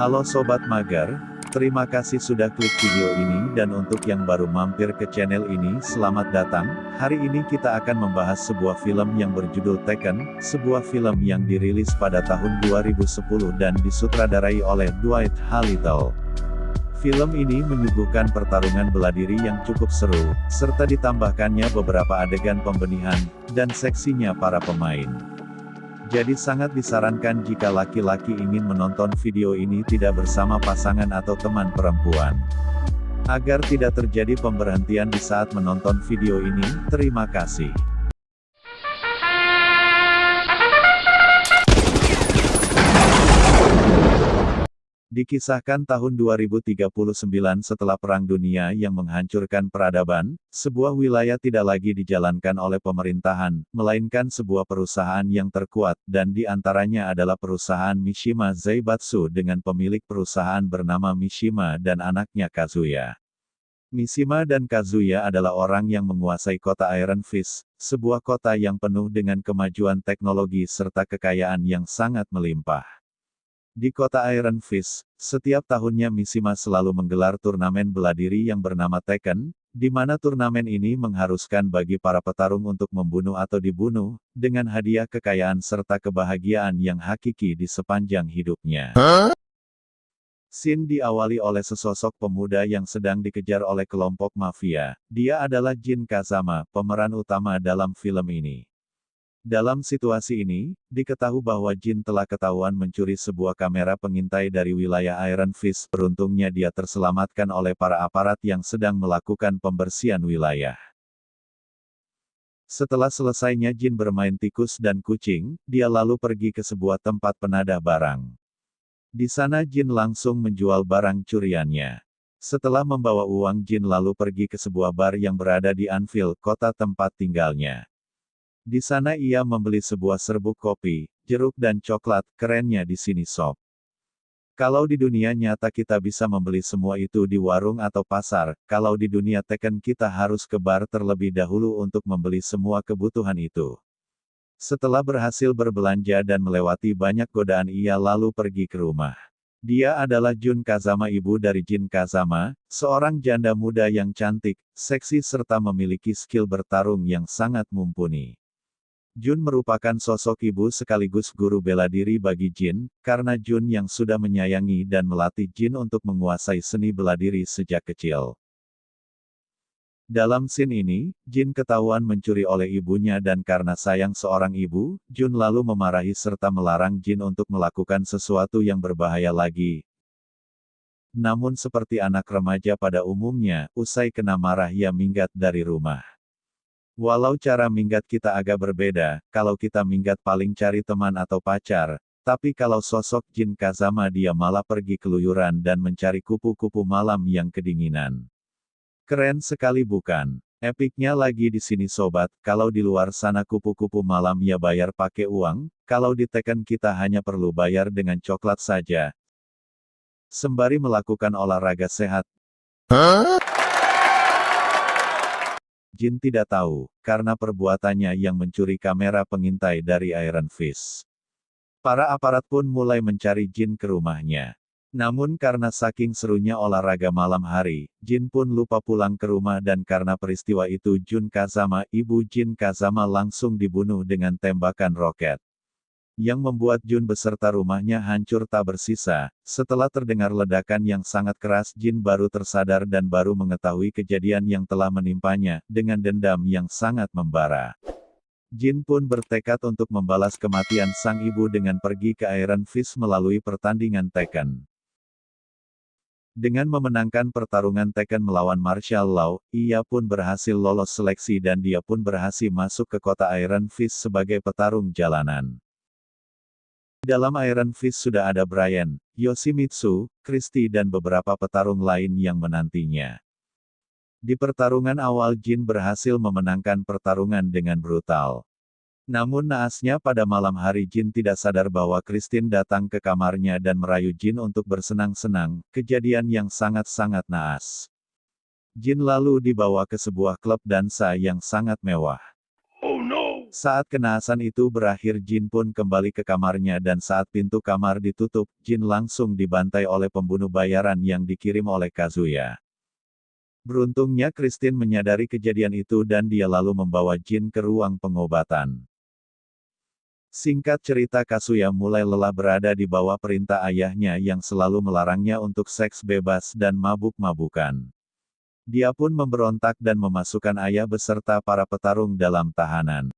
Halo Sobat Mager, terima kasih sudah klik video ini dan untuk yang baru mampir ke channel ini selamat datang. Hari ini kita akan membahas sebuah film yang berjudul Taken, sebuah film yang dirilis pada tahun 2010 dan disutradarai oleh Dwight Halittle. Film ini menyuguhkan pertarungan bela diri yang cukup seru, serta ditambahkannya beberapa adegan pembenihan dan seksinya para pemain. Jadi sangat disarankan jika laki-laki ingin menonton video ini tidak bersama pasangan atau teman perempuan. Agar tidak terjadi pemberhentian di saat menonton video ini, terima kasih. Dikisahkan tahun 2039 setelah Perang Dunia yang menghancurkan peradaban, sebuah wilayah tidak lagi dijalankan oleh pemerintahan, melainkan sebuah perusahaan yang terkuat, dan di antaranya adalah perusahaan Mishima Zaibatsu dengan pemilik perusahaan bernama Mishima dan anaknya Kazuya. Mishima dan Kazuya adalah orang yang menguasai kota Iron Fist, sebuah kota yang penuh dengan kemajuan teknologi serta kekayaan yang sangat melimpah. Di kota Iron Fist, setiap tahunnya Mishima selalu menggelar turnamen bela diri yang bernama Taken, di mana turnamen ini mengharuskan bagi para petarung untuk membunuh atau dibunuh, dengan hadiah kekayaan serta kebahagiaan yang hakiki di sepanjang hidupnya. Scene diawali oleh sesosok pemuda yang sedang dikejar oleh kelompok mafia. Dia adalah Jin Kazama, pemeran utama dalam film ini. Dalam situasi ini, diketahui bahwa Jin telah ketahuan mencuri sebuah kamera pengintai dari wilayah Iron Fist. Beruntungnya dia terselamatkan oleh para aparat yang sedang melakukan pembersihan wilayah. Setelah selesainya Jin bermain tikus dan kucing, dia lalu pergi ke sebuah tempat penadah barang. Di sana Jin langsung menjual barang curiannya. Setelah membawa uang Jin lalu pergi ke sebuah bar yang berada di Anvil, kota tempat tinggalnya. Di sana ia membeli sebuah serbuk kopi, jeruk dan coklat. Kerennya di sini sob. Kalau di dunia nyata kita bisa membeli semua itu di warung atau pasar, kalau di dunia Taken kita harus ke bar terlebih dahulu untuk membeli semua kebutuhan itu. Setelah berhasil berbelanja dan melewati banyak godaan ia lalu pergi ke rumah. Dia adalah Jun Kazama, ibu dari Jin Kazama, seorang janda muda yang cantik, seksi serta memiliki skill bertarung yang sangat mumpuni. Jun merupakan sosok ibu sekaligus guru bela diri bagi Jin, karena Jun yang sudah menyayangi dan melatih Jin untuk menguasai seni bela diri sejak kecil. Dalam scene ini, Jin ketahuan mencuri oleh ibunya dan karena sayang seorang ibu, Jun lalu memarahi serta melarang Jin untuk melakukan sesuatu yang berbahaya lagi. Namun seperti anak remaja pada umumnya, usai kena marah ia minggat dari rumah. Walau cara minggat kita agak berbeda, kalau kita minggat paling cari teman atau pacar, tapi kalau sosok Jin Kazama dia malah pergi keluyuran dan mencari kupu-kupu malam yang kedinginan. Keren sekali bukan? Epiknya lagi di sini sobat, kalau di luar sana kupu-kupu malam ya bayar pakai uang, kalau di Taken kita hanya perlu bayar dengan coklat saja. Sembari melakukan olahraga sehat. Jin tidak tahu, karena perbuatannya yang mencuri kamera pengintai dari Iron Fist. Para aparat pun mulai mencari Jin ke rumahnya. Namun karena saking serunya olahraga malam hari, Jin pun lupa pulang ke rumah dan karena peristiwa itu Jun Kazama, ibu Jin Kazama langsung dibunuh dengan tembakan roket. Yang membuat Jun beserta rumahnya hancur tak bersisa. Setelah terdengar ledakan yang sangat keras Jin baru tersadar dan baru mengetahui kejadian yang telah menimpanya, dengan dendam yang sangat membara. Jin pun bertekad untuk membalas kematian sang ibu dengan pergi ke Iron Fist melalui pertandingan Taken. Dengan memenangkan pertarungan Taken melawan martial law, ia pun berhasil lolos seleksi dan dia pun berhasil masuk ke kota Iron Fist sebagai petarung jalanan. Dalam Iron Fist sudah ada Brian, Yoshimitsu, Christy dan beberapa petarung lain yang menantinya. Di pertarungan awal Jin berhasil memenangkan pertarungan dengan brutal. Namun naasnya pada malam hari Jin tidak sadar bahwa Christine datang ke kamarnya dan merayu Jin untuk bersenang-senang, kejadian yang sangat-sangat naas. Jin lalu dibawa ke sebuah klub dansa yang sangat mewah. Oh no! Saat kenasan itu berakhir Jin pun kembali ke kamarnya dan saat pintu kamar ditutup, Jin langsung dibantai oleh pembunuh bayaran yang dikirim oleh Kazuya. Beruntungnya Christine menyadari kejadian itu dan dia lalu membawa Jin ke ruang pengobatan. Singkat cerita Kazuya mulai lelah berada di bawah perintah ayahnya yang selalu melarangnya untuk seks bebas dan mabuk-mabukan. Dia pun memberontak dan memasukkan ayah beserta para petarung dalam tahanan.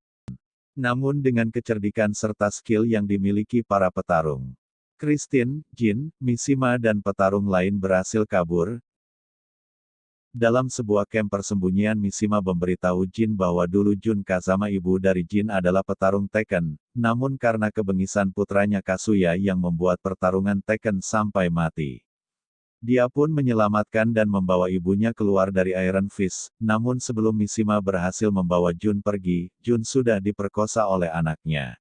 Namun dengan kecerdikan serta skill yang dimiliki para petarung, Christine, Jin, Mishima dan petarung lain berhasil kabur. Dalam sebuah camp persembunyian Mishima memberitahu Jin bahwa dulu Jun Kazama ibu dari Jin adalah petarung Tekken, namun karena kebengisan putranya Kazuya yang membuat pertarungan Tekken sampai mati. Dia pun menyelamatkan dan membawa ibunya keluar dari Iron Fist, namun sebelum Mishima berhasil membawa Jun pergi, Jun sudah diperkosa oleh anaknya.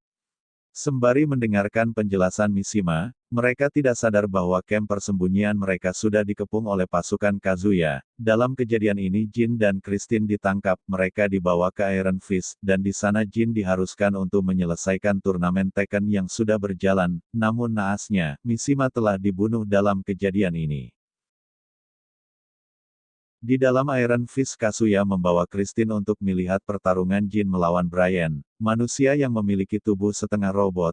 Sembari mendengarkan penjelasan Mishima, mereka tidak sadar bahwa camp persembunyian mereka sudah dikepung oleh pasukan Kazuya. Dalam kejadian ini Jin dan Christine ditangkap, mereka dibawa ke Iron Fist, dan di sana Jin diharuskan untuk menyelesaikan turnamen Tekken yang sudah berjalan, namun naasnya, Mishima telah dibunuh dalam kejadian ini. Di dalam Iron Fist Kazuya membawa Christine untuk melihat pertarungan Jin melawan Brian, manusia yang memiliki tubuh setengah robot.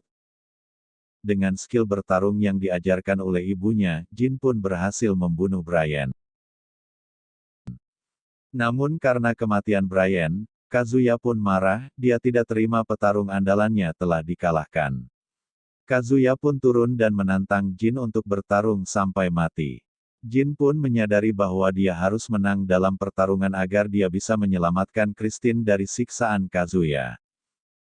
Dengan skill bertarung yang diajarkan oleh ibunya, Jin pun berhasil membunuh Brian. Namun karena kematian Brian, Kazuya pun marah, dia tidak terima petarung andalannya telah dikalahkan. Kazuya pun turun dan menantang Jin untuk bertarung sampai mati. Jin pun menyadari bahwa dia harus menang dalam pertarungan agar dia bisa menyelamatkan Christine dari siksaan Kazuya.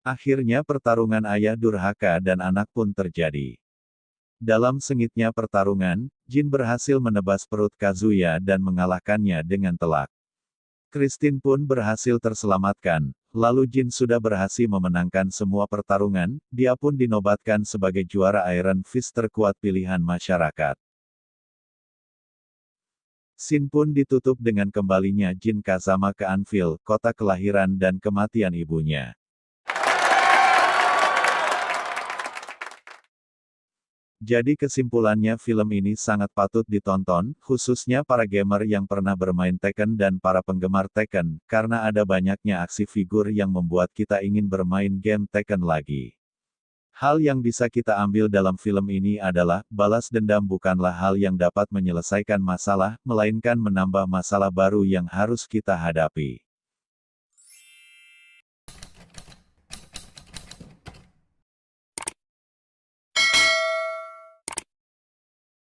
Akhirnya pertarungan ayah durhaka dan anak pun terjadi. Dalam sengitnya pertarungan, Jin berhasil menebas perut Kazuya dan mengalahkannya dengan telak. Christine pun berhasil terselamatkan, lalu Jin sudah berhasil memenangkan semua pertarungan, dia pun dinobatkan sebagai juara Iron Fist terkuat pilihan masyarakat. Scene pun ditutup dengan kembalinya Jin Kazama ke Anvil, kota kelahiran dan kematian ibunya. Jadi kesimpulannya film ini sangat patut ditonton, khususnya para gamer yang pernah bermain Tekken dan para penggemar Tekken, karena ada banyaknya aksi figur yang membuat kita ingin bermain game Tekken lagi. Hal yang bisa kita ambil dalam film ini adalah, balas dendam bukanlah hal yang dapat menyelesaikan masalah, melainkan menambah masalah baru yang harus kita hadapi.